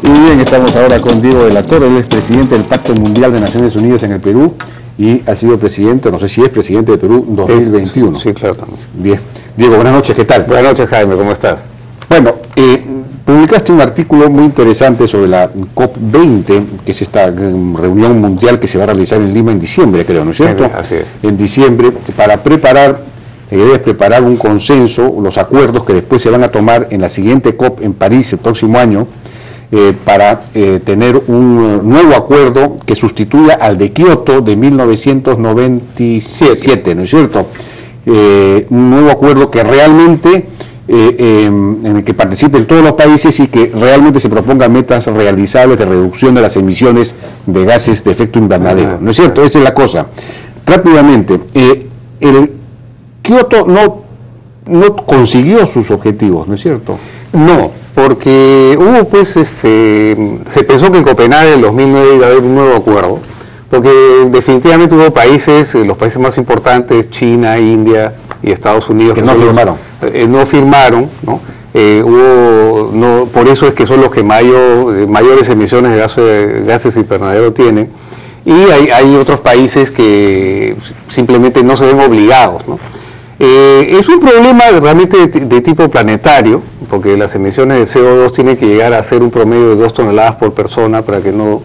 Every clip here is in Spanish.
Y bien, estamos ahora con Diego de la Torre, él es presidente del Pacto Mundial de Naciones Unidas en el Perú y ha sido presidente, no sé si es presidente de Perú 2021. Sí, claro, también. Bien. Diego, buenas noches, ¿qué tal? Buenas noches, Jaime, ¿cómo estás? Bueno, publicaste un artículo muy interesante sobre la COP20, que es esta reunión mundial que se va a realizar en Lima en diciembre, creo, ¿no es cierto? Así es. En diciembre, para preparar, la idea es preparar un consenso, los acuerdos que después se van a tomar en la siguiente COP en París el próximo año, para tener un nuevo acuerdo que sustituya al de Kioto de 1997, ¿no es cierto? Un nuevo acuerdo que realmente, en el que participen todos los países y que realmente se propongan metas realizables de reducción de las emisiones de gases de efecto invernadero, ¿no es cierto? Esa es la cosa. Rápidamente, el Kioto no consiguió sus objetivos, ¿no es cierto? No, porque hubo pues, se pensó que en Copenhague en 2009 iba a haber un nuevo acuerdo, porque definitivamente hubo países, los países más importantes, China, India y Estados Unidos, que no firmaron. No firmaron, ¿no? Por eso es que son los que mayores emisiones de gases invernadero tienen, y hay otros países que simplemente no se ven obligados, ¿no? Es un problema realmente de tipo planetario, porque las emisiones de CO2 tienen que llegar a ser un promedio de 2 toneladas por persona para que no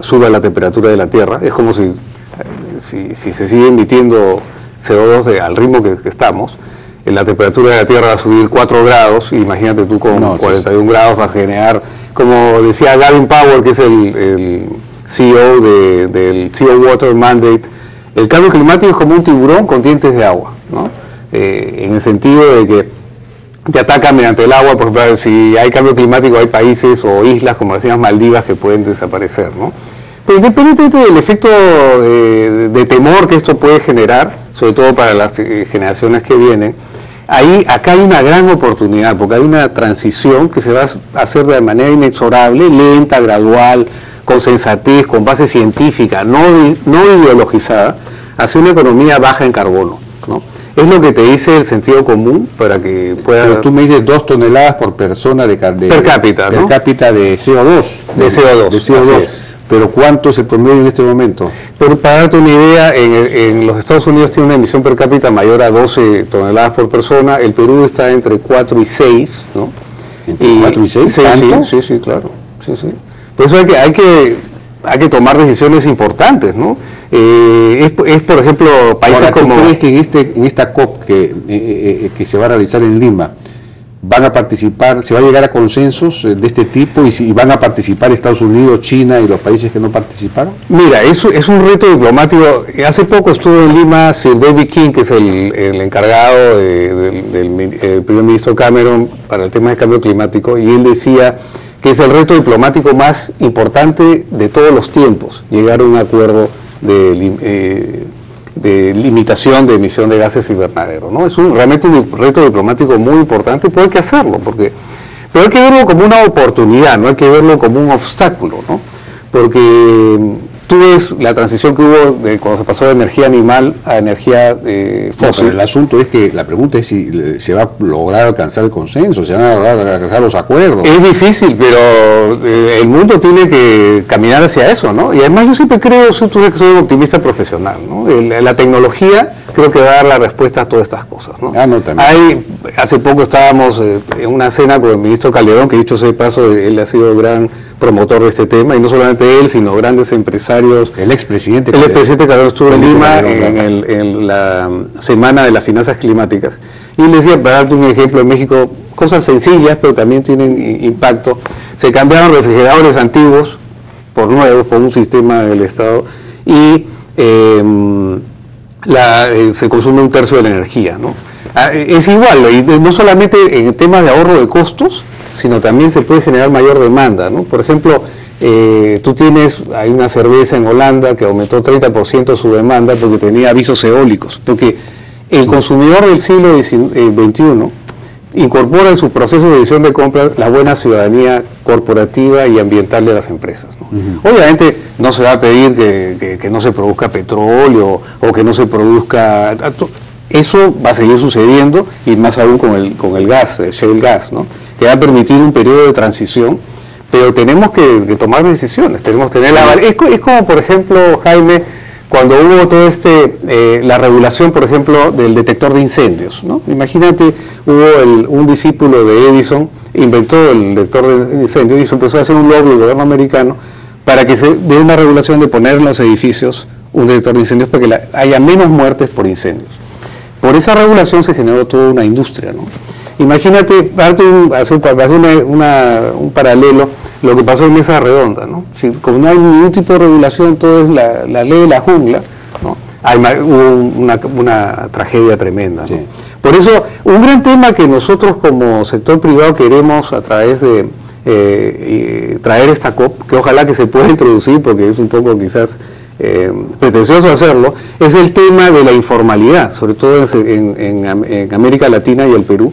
suba la temperatura de la Tierra. Es como si se sigue emitiendo CO2 al ritmo que estamos, la temperatura de la Tierra va a subir 4 grados, imagínate tú con 41 grados vas a generar, como decía Gavin Powell, que es el CEO del CO Water Mandate, el cambio climático es como un tiburón con dientes de agua, ¿no? En el sentido de que te ataca mediante el agua. Por ejemplo, si hay cambio climático hay países o islas, como decías, Maldivas, que pueden desaparecer, ¿no? Pero independientemente del efecto de temor que esto puede generar, sobre todo para las generaciones que vienen, acá hay una gran oportunidad, porque hay una transición que se va a hacer de manera inexorable, lenta, gradual, con sensatez, con base científica, no ideologizada, hacia una economía baja en carbono, ¿no? Es lo que te dice el sentido común para que pueda... Pero tú me dices 2 toneladas por persona per cápita, ¿no? Per cápita de CO2. De CO2. Pero ¿cuánto es el promedio en este momento? Pero para darte una idea, en los Estados Unidos tiene una emisión per cápita mayor a 12 toneladas por persona, el Perú está entre 4 y 6, ¿no? ¿Entre 4 y 6? ¿Tanto? Sí, claro. Sí. Por eso hay que tomar decisiones importantes, ¿no? Es por ejemplo, países ahora, como... ¿tú crees que en esta COP que se va a realizar en Lima, van a participar, se va a llegar a consensos de este tipo y van a participar Estados Unidos, China y los países que no participaron? Mira, es un reto diplomático. Hace poco estuvo en Lima Sir David King, que es el encargado del primer ministro Cameron para el tema de cambio climático, y él decía que es el reto diplomático más importante de todos los tiempos, llegar a un acuerdo de limitación de emisión de gases invernaderos, ¿no? Es realmente un reto diplomático muy importante, pero hay que hacerlo, pero hay que verlo como una oportunidad, no hay que verlo como un obstáculo, ¿no? Porque tú ves la transición que hubo cuando se pasó de energía animal a energía fósil. No, el asunto es que la pregunta es si se va a lograr alcanzar el consenso, se van a lograr alcanzar los acuerdos. Es difícil, pero el mundo tiene que caminar hacia eso, ¿no? Y además yo siempre creo, tú sabes que soy un optimista profesional, ¿no? La tecnología creo que va a dar la respuesta a todas estas cosas, ¿no? No, también. Hace poco estábamos en una cena con el ministro Calderón, que dicho sea de paso, él ha sido gran promotor de este tema, y no solamente él, sino grandes empresarios. El expresidente Calderón estuvo en Lima en la Semana de las Finanzas Climáticas, y él decía, para darte un ejemplo, en México, cosas sencillas, pero también tienen impacto. Se cambiaron refrigeradores antiguos por nuevos, por un sistema del Estado, y se consume 1/3 de la energía, ¿no? Es igual, y no solamente en temas de ahorro de costos, sino también se puede generar mayor demanda, ¿no? Por ejemplo, hay una cerveza en Holanda que aumentó 30% su demanda porque tenía avisos eólicos, porque el consumidor del siglo XXI incorpora en su proceso de decisión de compra la buena ciudadanía corporativa y ambiental de las empresas, ¿no? Obviamente no se va a pedir que no se produzca petróleo o que no se produzca... Eso va a seguir sucediendo, y más aún con el gas, el shale gas, ¿no? Que va a permitir un periodo de transición, pero tenemos que tomar decisiones, tenemos que tener es como, por ejemplo, Jaime, cuando hubo todo la regulación, por ejemplo, del detector de incendios, ¿no? Imagínate, hubo un discípulo de Edison, inventó el detector de incendios y se empezó a hacer un lobby del gobierno americano para que se dé una regulación de poner en los edificios un detector de incendios para que haya menos muertes por incendios. Por esa regulación se generó toda una industria, ¿no? Imagínate, hacer un paralelo, lo que pasó en Mesa Redonda, ¿no? Si, como no hay ningún tipo de regulación, todo es la ley de la jungla, ¿no? Hubo una tragedia tremenda, ¿no? Sí. Por eso, un gran tema que nosotros como sector privado queremos a través de traer esta COP, que ojalá que se pueda introducir, porque es un poco quizás pretencioso hacerlo, es el tema de la informalidad, sobre todo en América Latina y el Perú.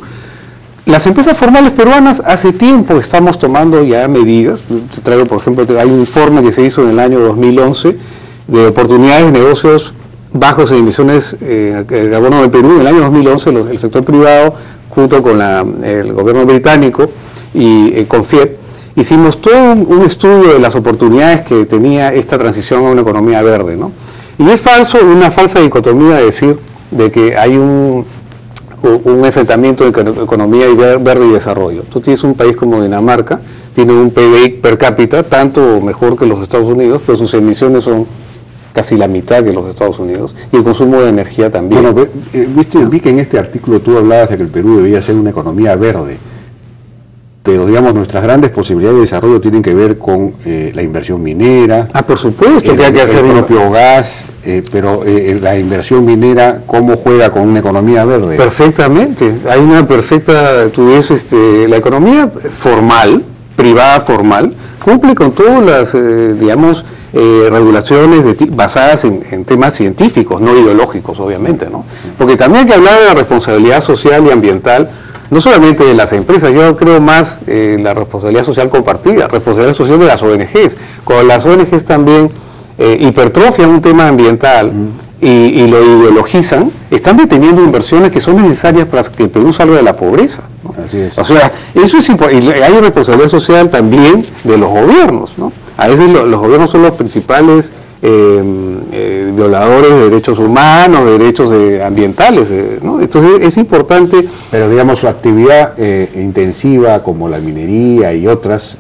Las empresas formales peruanas hace tiempo estamos tomando ya medidas. Te traigo, por ejemplo, hay un informe que se hizo en el año 2011 de oportunidades de negocios bajos en emisiones de carbono del Perú. En el año 2011 el sector privado, junto con el gobierno británico y con FIEP, hicimos todo un estudio de las oportunidades que tenía esta transición a una economía verde, ¿no? Y es una falsa dicotomía decir de que hay un enfrentamiento entre economía verde y desarrollo. Tú tienes un país como Dinamarca, tiene un PBI per cápita tanto mejor que los Estados Unidos, pero sus emisiones son casi la mitad que los Estados Unidos, y el consumo de energía también. Bueno, vi que en este artículo tú hablabas de que el Perú debía ser una economía verde, pero digamos nuestras grandes posibilidades de desarrollo tienen que ver con la inversión minera. Por supuesto que hay que hacer el propio gas, pero la inversión minera, ¿cómo juega con una economía verde? Perfectamente, hay una perfecta, tú ves, la economía formal, privada formal, cumple con todas las, digamos, regulaciones basadas en temas científicos, no ideológicos, obviamente, ¿no? Porque también hay que hablar de la responsabilidad social y ambiental, no solamente de las empresas, yo creo más la responsabilidad social compartida, responsabilidad social de las ONGs. Cuando las ONGs también hipertrofian un tema ambiental y lo ideologizan, están deteniendo inversiones que son necesarias para que el Perú salga de la pobreza, ¿no? Así es. O sea, eso es importante. Y hay responsabilidad social también de los gobiernos, ¿no? A veces los gobiernos son los principales violadores de derechos humanos, de derechos ambientales, ¿no? Entonces es importante. Pero digamos su actividad intensiva como la minería y otras,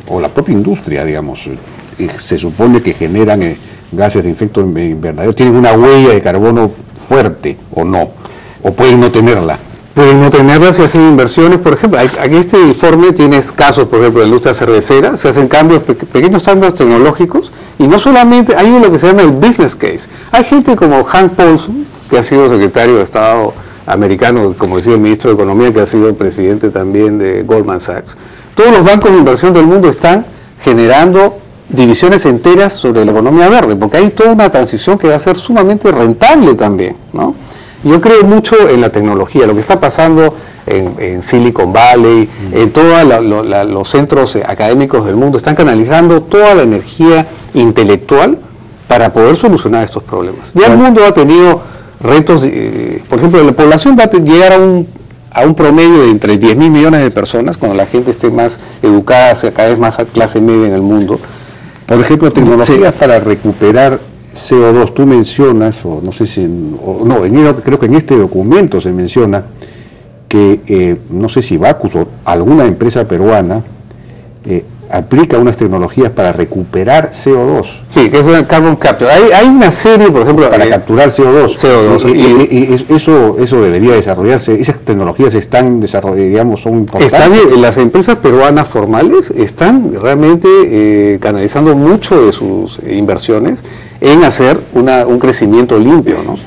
o la propia industria, digamos, se supone que generan gases de efecto invernadero, tienen una huella de carbono fuerte o no, o pueden no tenerla. Pueden no tenerla si hacen inversiones, por ejemplo, aquí este informe tienes casos, por ejemplo, de la industria cervecera, se hacen cambios, pequeños cambios tecnológicos, y no solamente, hay lo que se llama el business case. Hay gente como Hank Paulson, que ha sido secretario de Estado americano, como decía el ministro de Economía, que ha sido presidente también de Goldman Sachs. Todos los bancos de inversión del mundo están generando divisiones enteras sobre la economía verde, porque hay toda una transición que va a ser sumamente rentable también, ¿no? Yo creo mucho en la tecnología, lo que está pasando en Silicon Valley, en todos los centros académicos del mundo, están canalizando toda la energía intelectual para poder solucionar estos problemas. Ya el mundo ha tenido retos, por ejemplo, la población va a llegar a un promedio de entre 10.000 millones de personas, cuando la gente esté más educada, sea cada vez más a clase media en el mundo. Por ejemplo, tecnologías para recuperar CO2, tú mencionas, o no sé si, creo que en este documento se menciona que, no sé si Bacus o alguna empresa peruana aplica unas tecnologías para recuperar CO2. Sí, que es una carbon capture. Hay una serie, por ejemplo, para capturar CO2. Y eso debería desarrollarse. Esas tecnologías están desarrolladas, digamos, son importantes. Está bien, las empresas peruanas formales están realmente canalizando mucho de sus inversiones en hacer un crecimiento limpio, ¿no?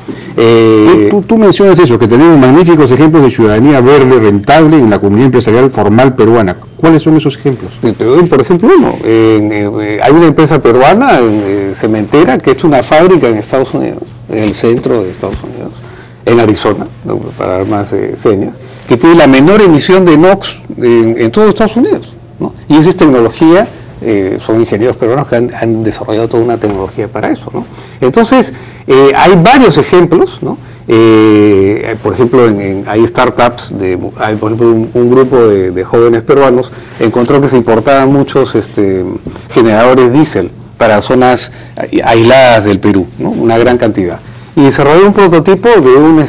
Tú mencionas eso, que tenemos magníficos ejemplos de ciudadanía verde rentable en la comunidad empresarial formal peruana. ¿Cuáles son esos ejemplos? Por ejemplo, hay una empresa peruana cementera que ha hecho una fábrica en Estados Unidos, en el centro de Estados Unidos, en Arizona, ¿no?, para dar más señas, que tiene la menor emisión de NOx en todos Estados Unidos, ¿no? Y esa es tecnología son ingenieros peruanos que han desarrollado toda una tecnología para eso, ¿no? Entonces, hay varios ejemplos, ¿no? Por ejemplo, hay startups, hay por ejemplo un grupo de jóvenes peruanos encontró que se importaban muchos generadores diésel para zonas aisladas del Perú, ¿no? Una gran cantidad. Y desarrolló un prototipo de un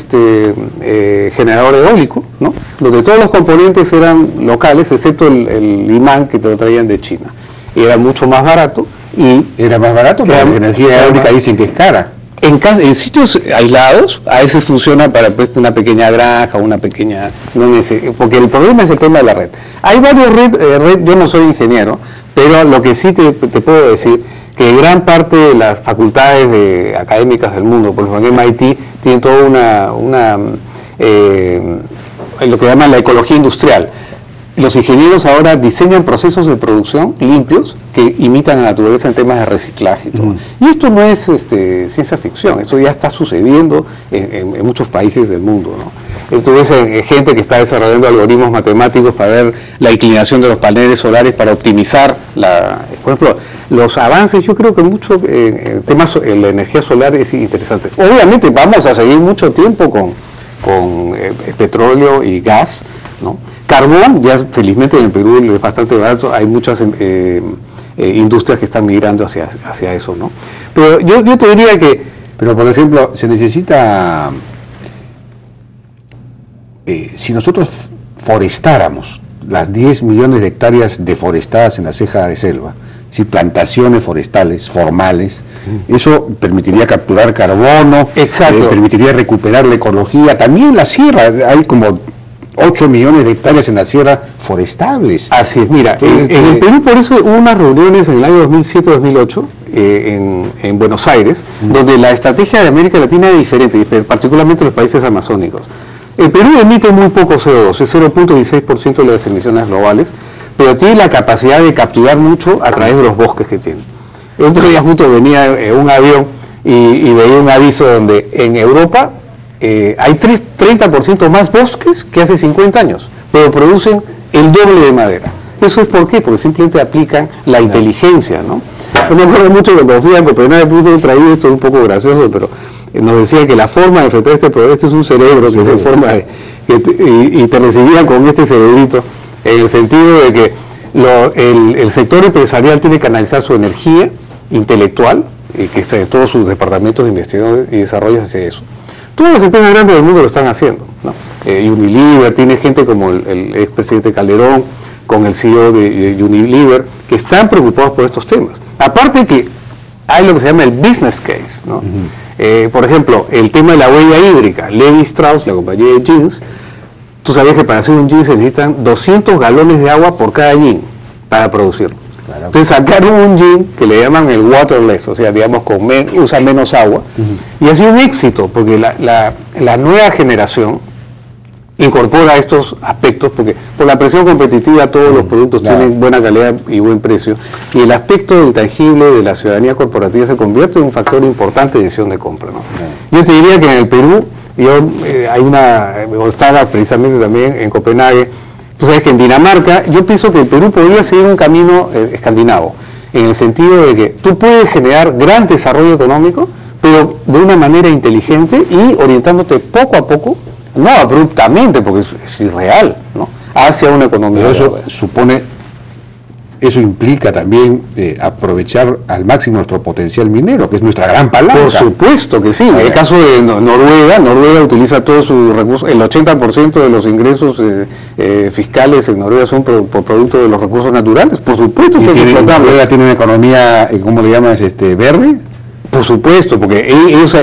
generador eólico, ¿no? Donde todos los componentes eran locales, excepto el imán que te lo traían de China. Era mucho más barato. Y era más barato, pero la energía eólica dicen que es cara. En sitios aislados, a veces funciona para pues, una pequeña granja, una pequeña... porque el problema es el tema de la red. Hay varios red, yo no soy ingeniero, pero lo que sí te puedo decir, que gran parte de las facultades académicas del mundo, por ejemplo en MIT, tienen toda lo que llaman la ecología industrial. Los ingenieros ahora diseñan procesos de producción limpios que imitan a la naturaleza en temas de reciclaje y todo. Y esto no es ciencia ficción, esto ya está sucediendo en muchos países del mundo, ¿no? Tú ves gente que está desarrollando algoritmos matemáticos para ver la inclinación de los paneles solares para optimizar por ejemplo, los avances. Yo creo que mucho temas en la energía solar es interesante. Obviamente vamos a seguir mucho tiempo con petróleo y gas, ¿no? Carbón, ya felizmente en el Perú es bastante barato, hay muchas industrias que están migrando hacia eso, ¿no? Pero yo te diría que... Pero por ejemplo, se necesita, si nosotros forestáramos las 10 millones de hectáreas deforestadas en la ceja de selva, si plantaciones forestales formales, eso permitiría capturar carbono, permitiría recuperar la ecología, también la sierra, hay como 8 millones de hectáreas en la sierra forestables. Así es, mira, en el Perú por eso hubo unas reuniones en el año 2007-2008 en Buenos Aires, donde la estrategia de América Latina es diferente, particularmente los países amazónicos. El Perú emite muy poco CO2, es 0.16% de las emisiones globales, pero tiene la capacidad de capturar mucho a través de los bosques que tiene. El otro día justo venía un avión y veía un aviso donde en Europa hay 30% más bosques que hace 50 años, pero producen el doble de madera. ¿Eso es por qué? Porque simplemente aplican la inteligencia, ¿no? Yo me acuerdo mucho cuando fui a Copenhague, he traído esto un poco gracioso, pero nos decía que la forma de enfrentar este problema, este es un cerebro, que es en forma de... y te recibían con este cerebrito, en el sentido de que el sector empresarial tiene que canalizar su energía intelectual, que está en todos sus departamentos de investigación y desarrollo hacia eso. Todas las empresas grandes del mundo lo están haciendo, ¿no? Unilever, tiene gente como el expresidente Calderón, con el CEO de Unilever, que están preocupados por estos temas. Aparte que hay lo que se llama el business case, ¿no? Por ejemplo, el tema de la huella hídrica. Levi Strauss, la compañía de jeans, tú sabías que para hacer un jean se necesitan 200 galones de agua por cada jean para producirlo. Claro. Entonces sacaron un jean que le llaman el waterless, o sea, digamos, usa menos agua, y ha sido un éxito, porque la nueva generación incorpora estos aspectos, porque por la presión competitiva todos los productos tienen buena calidad y buen precio, y el aspecto intangible de la ciudadanía corporativa se convierte en un factor importante de decisión de compra, ¿no? Yo te diría que en el Perú, estaba precisamente también en Copenhague. Tú sabes que en Dinamarca, yo pienso que el Perú podría seguir un camino escandinavo, en el sentido de que tú puedes generar gran desarrollo económico, pero de una manera inteligente y orientándote poco a poco, no abruptamente, porque es irreal, ¿no?, hacia una economía. Pero eso implica también aprovechar al máximo nuestro potencial minero, que es nuestra gran palanca. Por supuesto que sí. En el caso de Noruega utiliza todos sus recursos, el 80% de los ingresos fiscales en Noruega son por producto de los recursos naturales. Por supuesto que Noruega tiene una economía, ¿cómo le llamas? ¿Verde? Por supuesto, porque ellos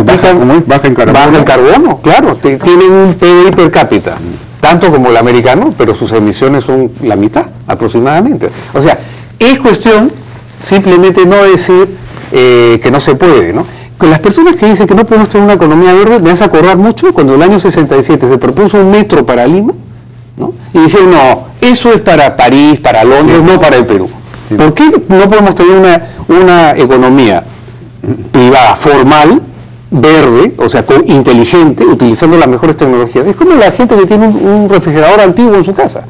baja en carbono, claro, tienen un PIB per cápita, tanto como el americano, pero sus emisiones son la mitad aproximadamente. O sea, es cuestión simplemente no decir que no se puede, ¿no? Con las personas que dicen que no podemos tener una economía verde, me hace acordar mucho cuando en el año 67 se propuso un metro para Lima, ¿no? Y dijeron, no, eso es para París, para Londres, no para el Perú. ¿Por qué no podemos tener una economía privada formal verde, o sea, inteligente, utilizando las mejores tecnologías. Es como la gente que tiene un refrigerador antiguo en su casa,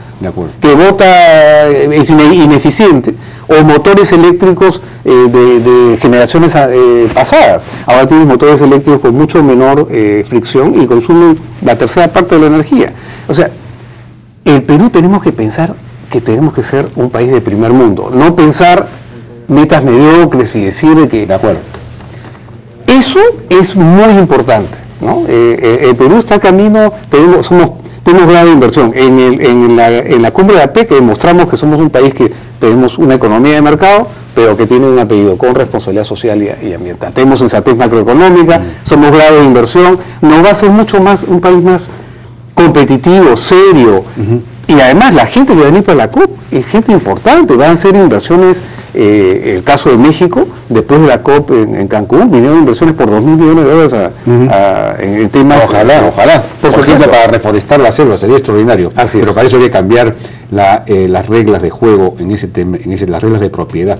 que bota, es ineficiente, o motores eléctricos de generaciones pasadas. Ahora tienes motores eléctricos con mucho menor fricción y consumen la tercera parte de la energía. O sea, el Perú tenemos que pensar que tenemos que ser un país de primer mundo, no pensar metas mediocres y decir que... De acuerdo. Eso es muy importante, ¿no? El Perú está camino, tenemos grado de inversión. En la cumbre de APEC demostramos que somos un país que tenemos una economía de mercado, pero que tiene un apellido con responsabilidad social y ambiental. Tenemos sensatez macroeconómica, somos grado de inversión, nos va a ser mucho más, un país más competitivo, serio. Y además la gente que va a venir para la COP es gente importante, van a ser inversiones, el caso de México, después de la COP en Cancún, vinieron inversiones por 2.000 millones de dólares en temas... Ojalá. Por ejemplo, para reforestar la selva sería extraordinario. Así es. Pero para eso habría que cambiar las reglas de juego en ese tema, las reglas de propiedad.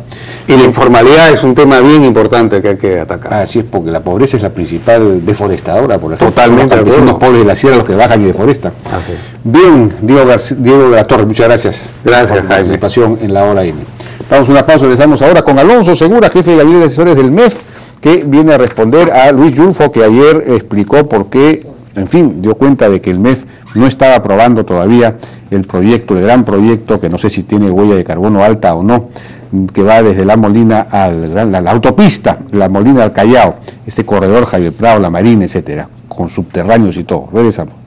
Y la informalidad es un tema bien importante que hay que atacar. Así es, porque la pobreza es la principal deforestadora, por ejemplo. Totalmente. Los campesinos pobres de la sierra los que bajan y deforestan. Así es. Bien, Diego de la Torre, muchas gracias. Gracias, por tu Jaime. participación en la hora M. Vamos a una pausa, regresamos ahora con Alonso Segura, jefe de gabinete de asesores del MEF, que viene a responder a Luis Yulfo, que ayer explicó por qué, en fin, dio cuenta de que el MEF no estaba aprobando todavía el proyecto, el gran proyecto, que no sé si tiene huella de carbono alta o no, que va desde La Molina a la autopista, La Molina al Callao, este corredor Javier Prado, La Marina, etcétera, con subterráneos y todo. Regresamos.